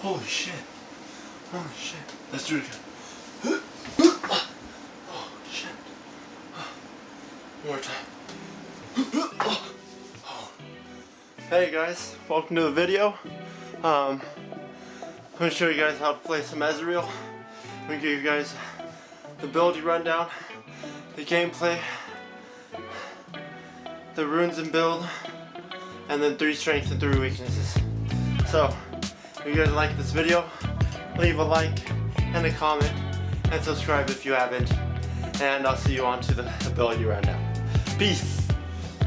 Holy shit. Holy shit. Let's do it again. Oh shit. One more time. Hey guys, welcome to the video. I'm going to show you guys how to play some Ezreal. I'm going to give you guys the ability rundown, the gameplay, the runes and build, and then 3 strengths and 3 weaknesses. So, if you guys like this video, leave a like and a comment and subscribe if you haven't, and I'll see you on to the ability rundown. Peace!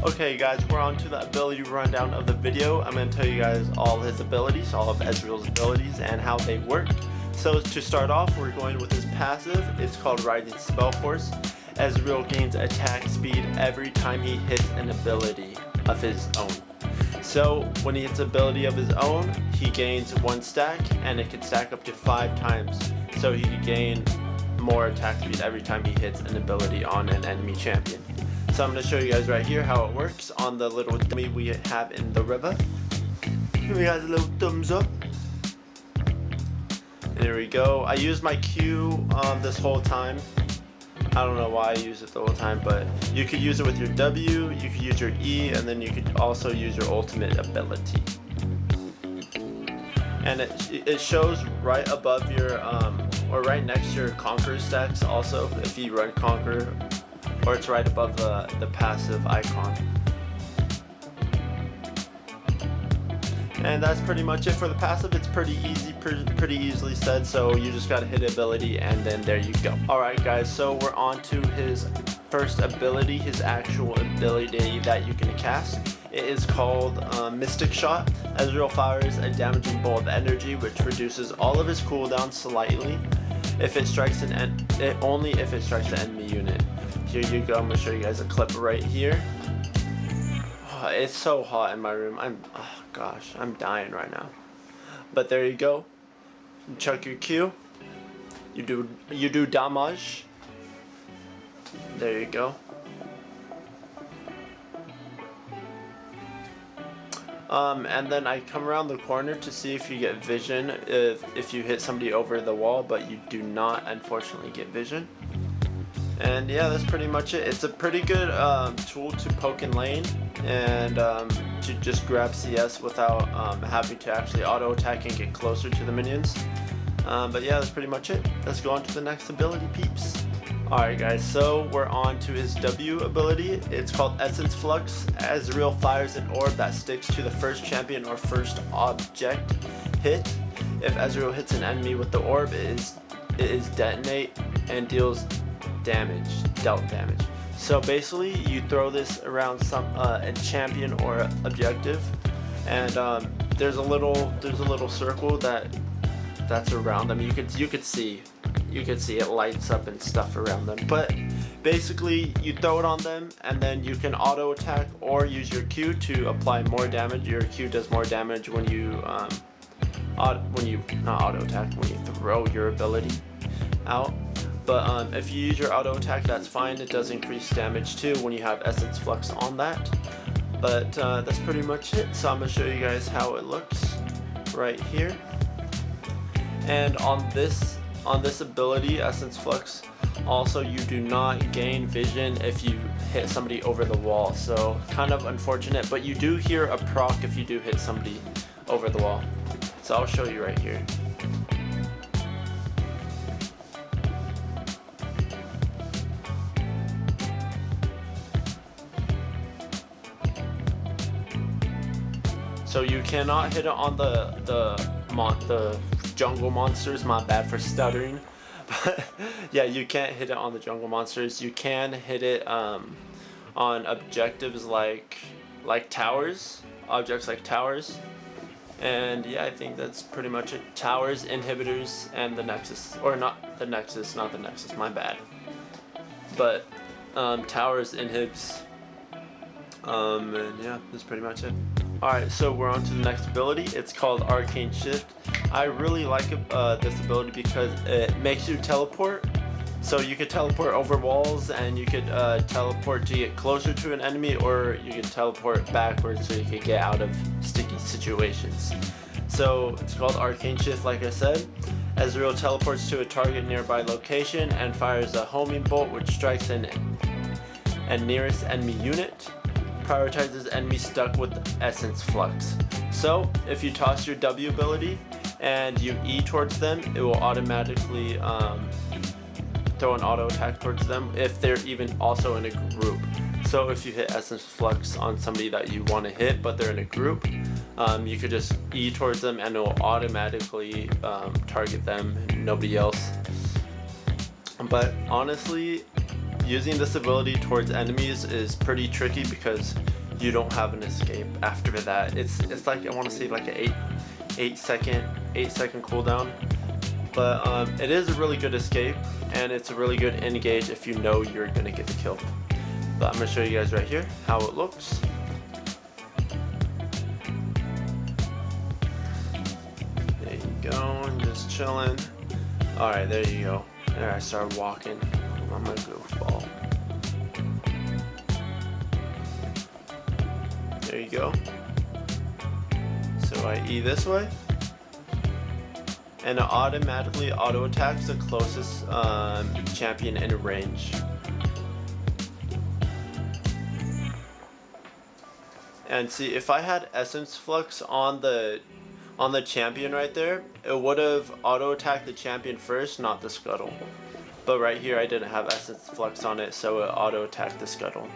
Okay guys, we're on to the ability rundown of the video. I'm going to tell you guys all his abilities, all of Ezreal's abilities, and how they work. So to start off, we're going with his passive. It's called Rising Spell Force. Ezreal gains attack speed every time he hits an ability of his own. So when he hits an ability of his own, he gains 1 stack, and it can stack up to 5 times. So he can gain more attack speed every time he hits an ability on an enemy champion. So I'm going to show you guys right here how it works on the little dummy we have in the river. Give you guys a little thumbs up. And there we go. I used my Q this whole time. I don't know why I use it the whole time, but you could use it with your W, you could use your E, and then you could also use your ultimate ability. And it shows right above your, or right next to your Conqueror stacks also, if you run Conqueror, or it's right above the passive icon. And that's pretty much it for the passive. It's pretty easy, pretty easily said, so you just gotta hit ability and then there you go. Alright guys, so we're on to his first ability, his actual ability that you can cast. It is called Mystic Shot. Ezreal fires a damaging bolt of energy which reduces all of his cooldowns slightly if it strikes only if it strikes an enemy unit. Here you go, I'm gonna show you guys a clip right here. Oh, it's so hot in my room. Oh gosh, I'm dying right now. But there you go. You chuck your Q. You do damage. There you go. And then I come around the corner to see if you get vision if you hit somebody over the wall, but you do not unfortunately get vision. And yeah, that's pretty much it. It's a pretty good tool to poke in lane and to just grab CS without having to actually auto attack and get closer to the minions. But yeah, that's pretty much it. Let's go on to the next ability, peeps. Alright guys, so we're on to his W ability. It's called Essence Flux. Ezreal fires an orb that sticks to the first champion or first object hit. If Ezreal hits an enemy with the orb, it is detonate and dealt damage. So basically you throw this around a champion or objective, and there's a little circle that's around them. You could see it lights up and stuff around them, but basically you throw it on them and then you can auto attack or use your Q to apply more damage. Your Q does more damage when you throw your ability out. But if you use your auto attack, that's fine. It does increase damage too when you have Essence Flux on that. But that's pretty much it. So I'm going to show you guys how it looks right here. And on this ability, Essence Flux, also you do not gain vision if you hit somebody over the wall. So kind of unfortunate, but you do hear a proc if you do hit somebody over the wall. So I'll show you right here. So you cannot hit it on the jungle monsters. My bad for stuttering. But yeah, you can't hit it on the jungle monsters. You can hit it on objectives like towers, objects like towers. And yeah, I think that's pretty much it. Towers, inhibitors, and the Nexus, or not the Nexus, my bad. But towers, inhibs, and yeah, that's pretty much it. Alright, so we're on to the next ability. It's called Arcane Shift. I really like this ability because it makes you teleport. So you could teleport over walls, and you could teleport to get closer to an enemy, or you could teleport backwards so you could get out of sticky situations. So it's called Arcane Shift, like I said. Ezreal teleports to a target nearby location and fires a homing bolt which strikes an nearest enemy unit. Prioritizes enemies stuck with Essence Flux. So if you toss your W ability and you E towards them, it will automatically throw an auto attack towards them if they're even also in a group. So if you hit Essence Flux on somebody that you want to hit but they're in a group, you could just E towards them and it will automatically target them and nobody else. But honestly, using this ability towards enemies is pretty tricky because you don't have an escape after that. It's like, I want to say like an 8 second cooldown. But it is a really good escape and it's a really good engage if you know you're gonna get the kill. But I'm gonna show you guys right here how it looks. There you go, I'm just chilling. Alright, there you go. There I started walking. I'm a goofball. There you go. So I E this way. And it automatically auto attacks the closest champion in range. And see, if I had Essence Flux on the champion right there, it would have auto attacked the champion first, not the scuttle. But right here I didn't have Essence Flux on it, so it auto attacked the scuttle.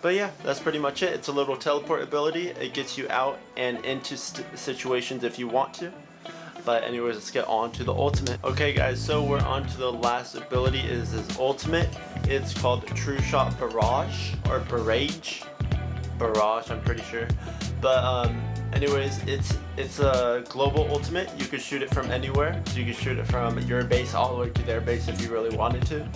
But yeah, that's pretty much it. It's a little teleport ability. It gets you out and into situations if you want to. But anyways, let's get on to the ultimate. Okay guys, so we're on to the last ability. It is his ultimate. It's called True Shot Barrage, or Barrage, I'm pretty sure. But anyways, it's a global ultimate. You could shoot it from anywhere. So you could shoot it from your base all the way to their base if you really wanted to.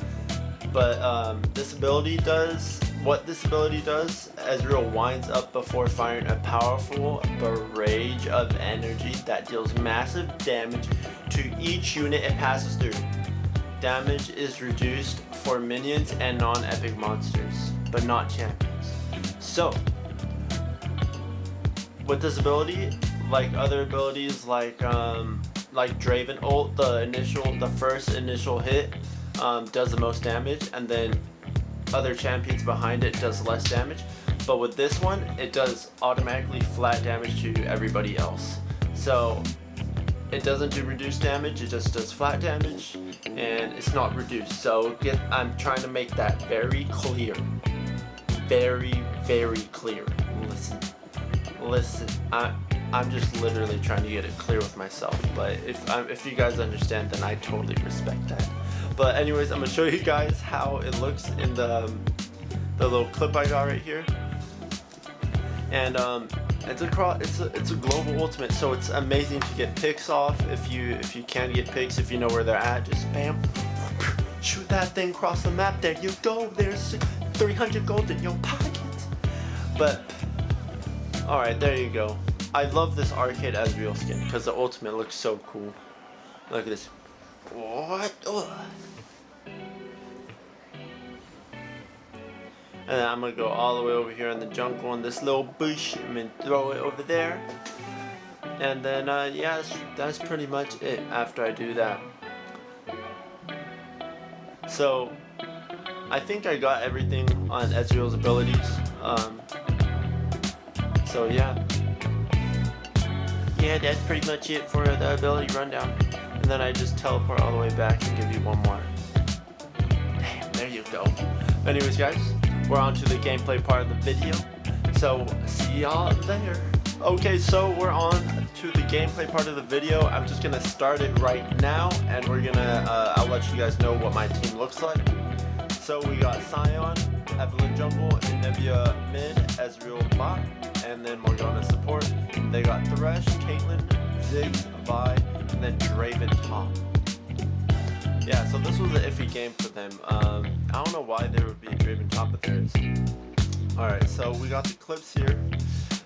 But this ability does, Ezreal winds up before firing a powerful barrage of energy that deals massive damage to each unit it passes through. Damage is reduced for minions and non-epic monsters, but not champions. So, with this ability, like other abilities like Draven ult, the first initial hit does the most damage, and then other champions behind it does less damage. But with this one, it does automatically flat damage to everybody else. So it doesn't do reduced damage, it just does flat damage, and it's not reduced. So I'm trying to make that very clear. Very, very clear. Listen. I'm just literally trying to get it clear with myself. But if you guys understand, then I totally respect that. But anyways, I'm gonna show you guys how it looks in the little clip I got right here. And it's a global ultimate, so it's amazing to get picks off. If you can get picks, if you know where they're at, just bam, shoot that thing across the map. There you go. There's 300 gold in your pocket. But all right, there you go. I love this Arcade Ezreal skin because the ultimate looks so cool. Look at this. What? Ugh. And then I'm gonna go all the way over here in the jungle in this little bush and then throw it over there. And then yeah, that's pretty much it after I do that. So I think I got everything on Ezreal's abilities. So yeah, that's pretty much it for the ability rundown. And then I just teleport all the way back and give you one more. Damn, there you go. Anyways guys, we're on to the gameplay part of the video. So see y'all there. Okay, so we're on to the gameplay part of the video. I'm just gonna start it right now, and we're gonna I'll let you guys know what my team looks like. So we got Sion, Evelyn jungle, Nebia mid, Ezreal bot, and then Morgana support. They got Thresh, Caitlyn, Ziggs, Vi, and then Draven top. Yeah, so this was an iffy game for them. I don't know why there would be Draven top, but there is. Alright, so we got the clips here.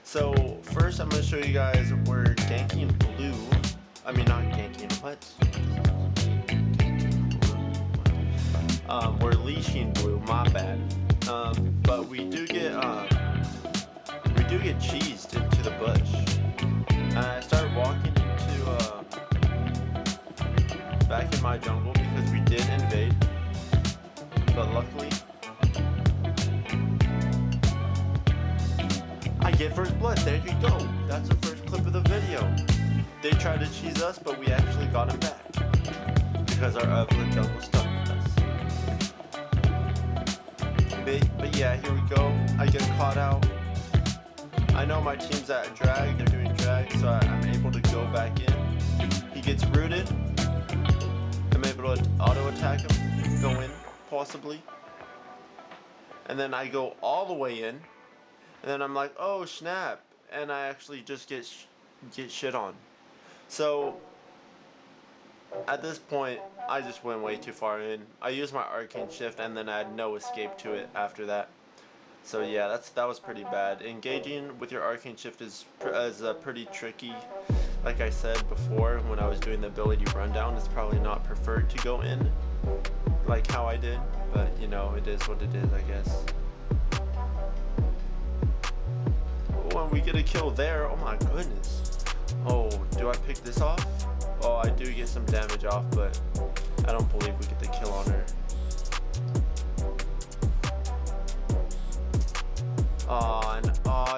So first I'm going to show you guys we're ganking blue. I mean not ganking, what? We're leashing blue, my bad. But we do get cheesed into the bush. I start my jungle because we did invade, but luckily I get first blood. There you go. That's the first clip of the video. They tried to cheese us, but we actually got him back because our Evelyn jungle stuck with us. But yeah, here we go. I get caught out. I know my team's at drag. They're doing drag, so I'm able to go back in. He gets rooted. I'm able to auto attack him, go in possibly, and then I go all the way in. And then I'm like, oh snap, and I actually just get shit on. So at this point, I just went way too far in. I used my Arcane Shift, and then I had no escape to it after that. So yeah, that was pretty bad. Engaging with your Arcane Shift is pretty tricky. Like I said before, when I was doing the ability rundown, it's probably not preferred to go in like how I did, but you know, it is what it is, I guess. When we get a kill there, oh my goodness. Oh, do I pick this off? Oh, I do get some damage off, but I don't believe we get the kill on her.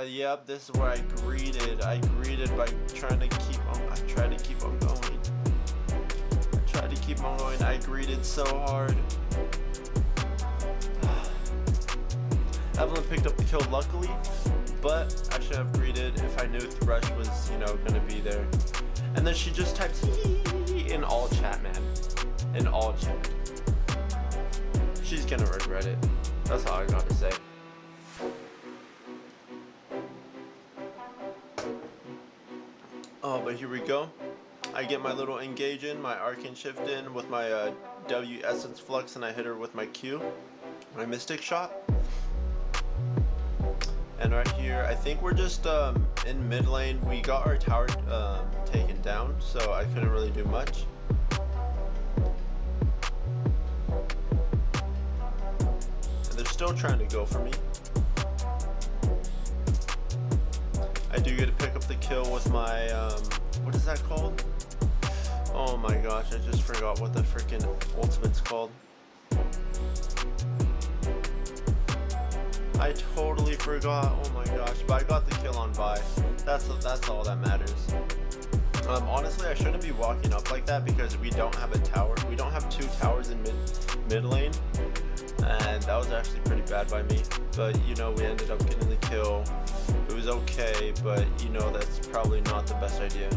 Yep, this is where I greeted. I greeted by trying to keep on. I tried to keep on going. I greeted so hard. Evelyn picked up the kill luckily, but I should have greeted if I knew Thresh was, you know, gonna be there. And then she just types in all chat, man. In all chat. She's gonna regret it. That's all I gotta say. Oh, but here we go. I get my little engage in, my Arcane Shift in with my W Essence Flux, and I hit her with my Q, my Mystic Shot. And right here, I think we're just in mid lane. We got our tower taken down, so I couldn't really do much. And they're still trying to go for me. I do get to pick up the kill with my, what is that called? Oh my gosh, I just forgot what the freaking ultimate's called. I totally forgot, oh my gosh, but I got the kill on Vi. That's all that matters. Honestly, I shouldn't be walking up like that because we don't have a tower. We don't have two towers in mid lane, and that was actually pretty bad by me. But you know, we ended up getting the kill. It was okay, but you know, that's probably not the best idea.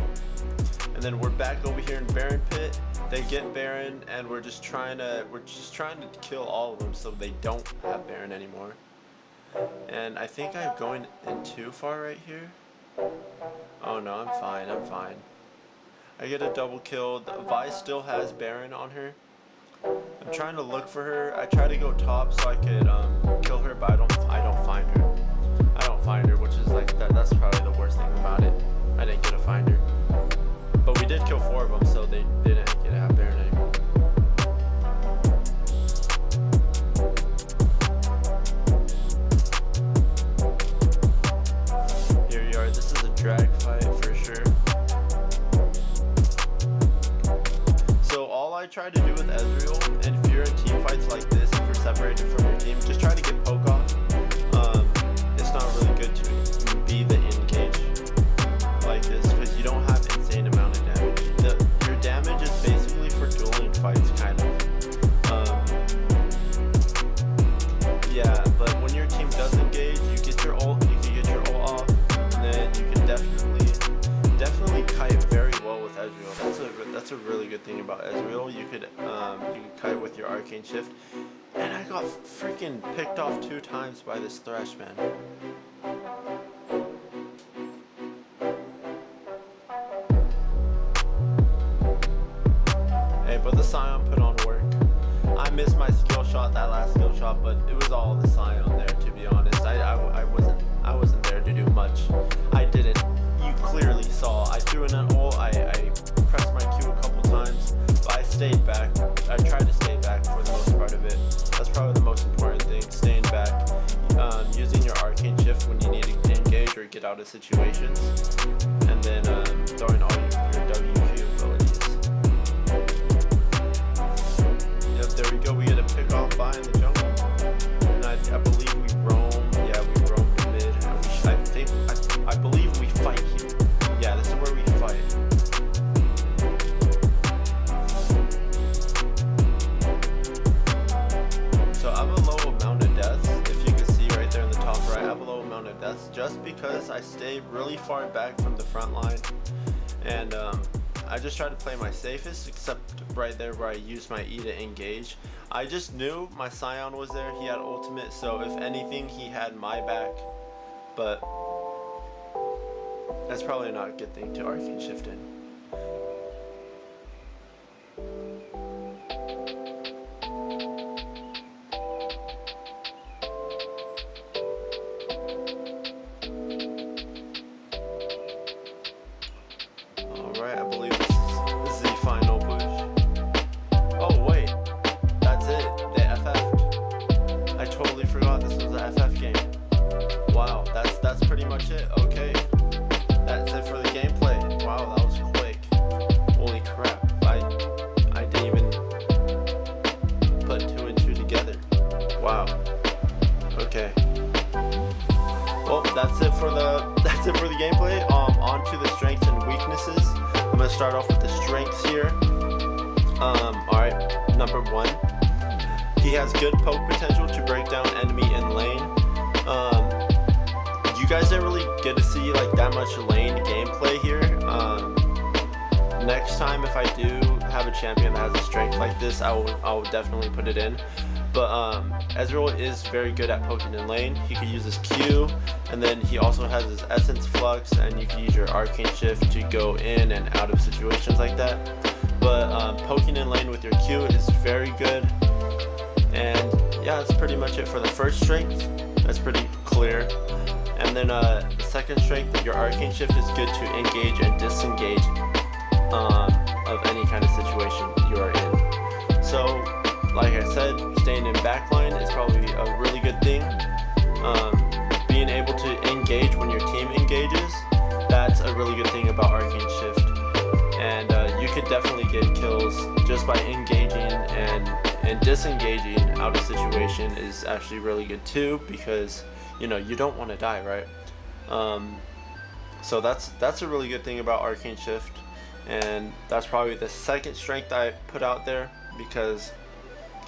And then we're back over here in Baron Pit. They get Baron, and we're just trying to kill all of them so they don't have Baron anymore. And I think I'm going in too far right here. Oh no, I'm fine. I get a double kill. Vi still has Baron on her. I'm trying to look for her. I try to go top so I could kill her, but I don't find her. Which is like that's probably the worst thing about it. I didn't get to find her. But we did kill 4 of them, so they didn't get to have Baron anymore. Here you are. This is a drag fight for sure. So all I try to do with Ezreal, and if you're in team fights like this, if you're separated from your team, just try to get poke off. It's not really good to be the engage like this because you don't have insane amount of damage. Your damage is basically for dueling fights, kind of. Yeah, but when your team does engage, you get your ult. You can get your ult off, and then you can definitely kite very well with Ezreal. That's a really good thing about Ezreal. You can kite with your Arcane Shift. And I got freaking picked off 2 times by this Thresh, man. Hey, but the Scion put on work. I missed my skill shot, that last skill shot, but it was all the Scion there, to be honest. I wasn't there to do much. I didn't. You clearly saw. I threw in an ult. I pressed my Q a couple times, but I stayed back. I tried to stay back for the most part of it. That's probably the most important thing, staying back, using your Arcane Shift when you need to engage or get out of situations, and then throwing all your WQ abilities. buy in the jungle. And I believe we roam. Yeah, we roam the mid. And I believe we fight here. Yeah, this is where we fight. So I have a low amount of deaths. If you can see right there in the top right, I have a low amount of deaths just because I stay really far back from the front line. And I just try to play my safest, except right there where I used my E to engage. I just knew my Scion was there, he had ultimate, so if anything, he had my back. But that's probably not a good thing to Arcane Shift in. Alright, I believe this is the final push. Oh wait, that's it, they FF'd. I totally forgot this was a FF game. Wow, that's pretty much it. Okay, that's it for the gameplay. Wow, that was quick. Holy crap, I didn't even put 2 and 2 together. Wow. Okay. Well, that's it for the gameplay. On to the strengths and weaknesses. I'm gonna start off with the strengths here. Alright, number 1. He has good poke potential to break down enemy in lane. You guys didn't really get to see like that much lane gameplay here. Next time, if I do have a champion that has a strength like this, I will definitely put it in. But Ezreal is very good at poking in lane. He could use his Q, and then he also has his Essence Flux, and you can use your Arcane Shift to go in and out of situations like that. But poking in lane with your Q is very good. And yeah, that's pretty much it for the first strength. That's pretty clear. And then the second strength, your Arcane Shift is good to engage and disengage of any kind of situation you are in. So, like I said, staying in backline is probably a really good thing. Being able to engage when your team engages, that's a really good thing about Arcane Shift. And you could definitely get kills just by engaging, and disengaging out of situation is actually really good too, because you know you don't want to die, right? So that's a really good thing about Arcane Shift, and that's probably the second strength I put out there, because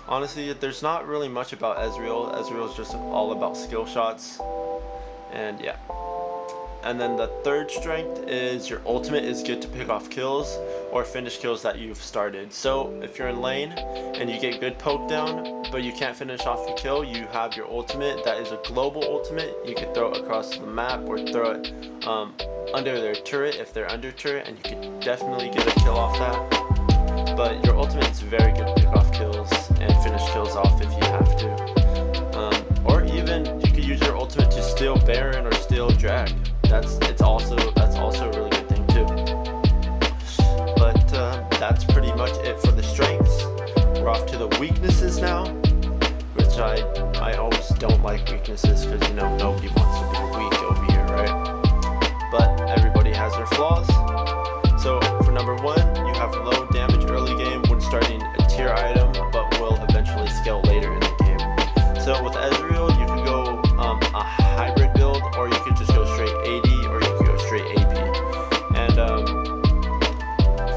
honestly there's not really much about Ezreal. Ezreal is just all about skill shots, and yeah. And then the third strength is your ultimate is good to pick off kills or finish kills that you've started. So if you're in lane and you get good poke down but you can't finish off the kill, you have your ultimate that is a global ultimate. You can throw it across the map or throw it under their turret if they're under turret, and you can definitely get a kill off that. But your ultimate is very good to pick off kills and finish kills off if you have to. Or even you could use your ultimate to steal Baron or steal Drag. That's also a really good thing too. But that's pretty much it for the strengths. We're off to the weaknesses now, which I always don't like weaknesses, because you know nobody wants to be weak over here, right? But everybody has their flaws. So for number 1, you have low damage early game when starting a tier item, but will eventually scale later in the game. So with Ezreal, you can go a hybrid build, or you could just go straight AD, or you could go straight AP. And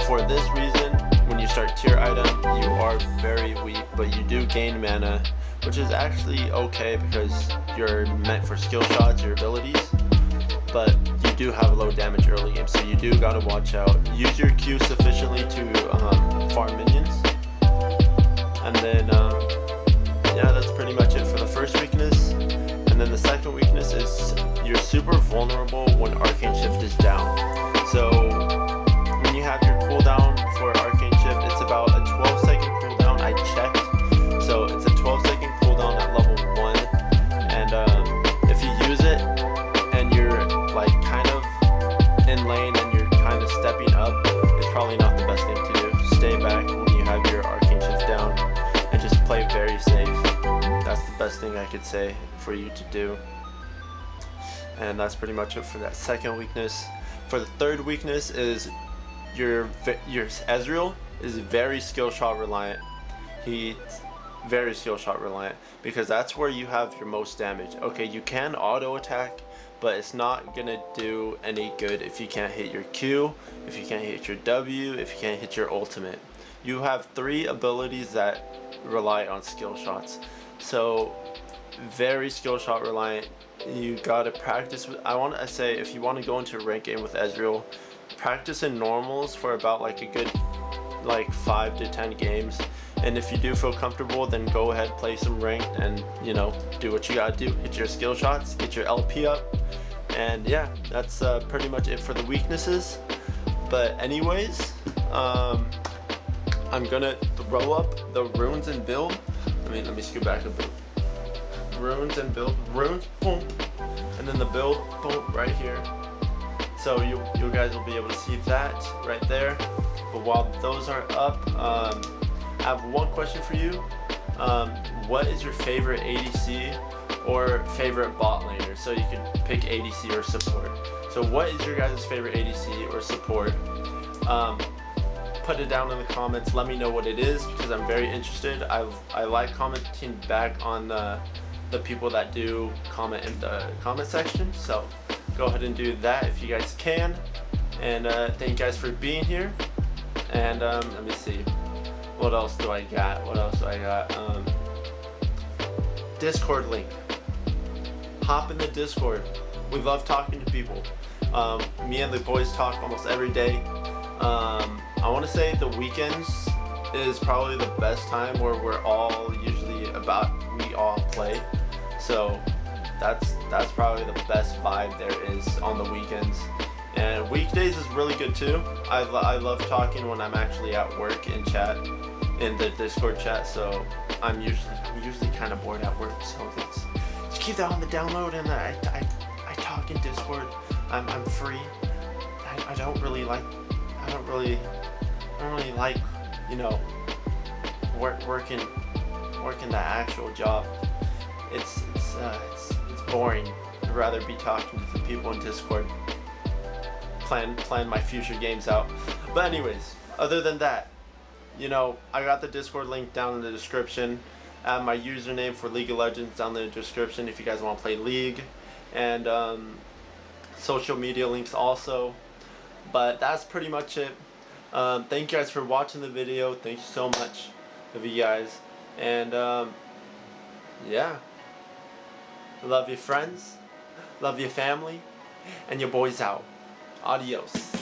for this reason, when you start tier item, you are very weak, but you do gain mana, which is actually okay because you're meant for skill shots, your abilities. But you do have low damage early game, so you do gotta watch out. Use your Q sufficiently to farm minions. And then yeah, that's pretty much it for the first weakness. And then the second weakness is you're super vulnerable when Arcane Shift is down. So when you have your cooldown for Arcane Shift, it's about a 12-second cooldown. I checked, so it's a 12-second cooldown at level 1. And if you use it and you're like kind of in lane and you're kind of stepping up, it's probably not the best thing to do. Stay back when you have your Arcane Shift down and just play very safe. That's the best thing I could say for you to do. And that's pretty much it for that second weakness. For the third weakness is your Ezreal is very skill shot reliant. He very skill shot reliant, because that's where you have your most damage. Okay, you can auto attack, but it's not gonna do any good if you can't hit your Q, if you can't hit your W, if you can't hit your ultimate. You have 3 abilities that rely on skill shots, so very skill shot reliant. You gotta practice with, I want to say, if you want to go into a rank game with Ezreal, practice in normals for about like a good like 5 to 10 games, and if you do feel comfortable, then go ahead, play some ranked, and you know, do what you gotta do, hit your skill shots, get your LP up. And yeah, that's pretty much it for the weaknesses. But anyways, I'm gonna throw up the runes and build. Let me scoot back a bit. Runes and build, runes, boom, and then the build, boom, right here. So you guys will be able to see that right there. But while those are up, I have one question for you. What is your favorite ADC or favorite bot laner? So you can pick ADC or support. So what is your guys' favorite ADC or support? Put it down in the comments. Let me know what it is, because I'm very interested. I like commenting back on the people that do comment in the comment section. So go ahead and do that if you guys can. And thank you guys for being here. And let me see. What else do I got? Discord link. Hop in the Discord. We love talking to people. Me and the boys talk almost every day. I want to say the weekends is probably the best time where we're all usually we all play. So that's probably the best vibe there is on the weekends. And weekdays is really good too. I love talking when I'm actually at work in chat, in the Discord chat. So I'm usually kind of bored at work. So let's keep that on the download. And I talk in Discord. I'm free. I don't really like, you know, working the actual job. It's boring. I'd rather be talking to the people in Discord, plan my future games out. But anyways, other than that, you know, I got the Discord link down in the description. I have my username for League of Legends down in the description if you guys want to play League, and social media links also. But that's pretty much it. Thank you guys for watching the video. Thank you so much of you guys. And yeah, love your friends, love your family, and your boys out. Adios.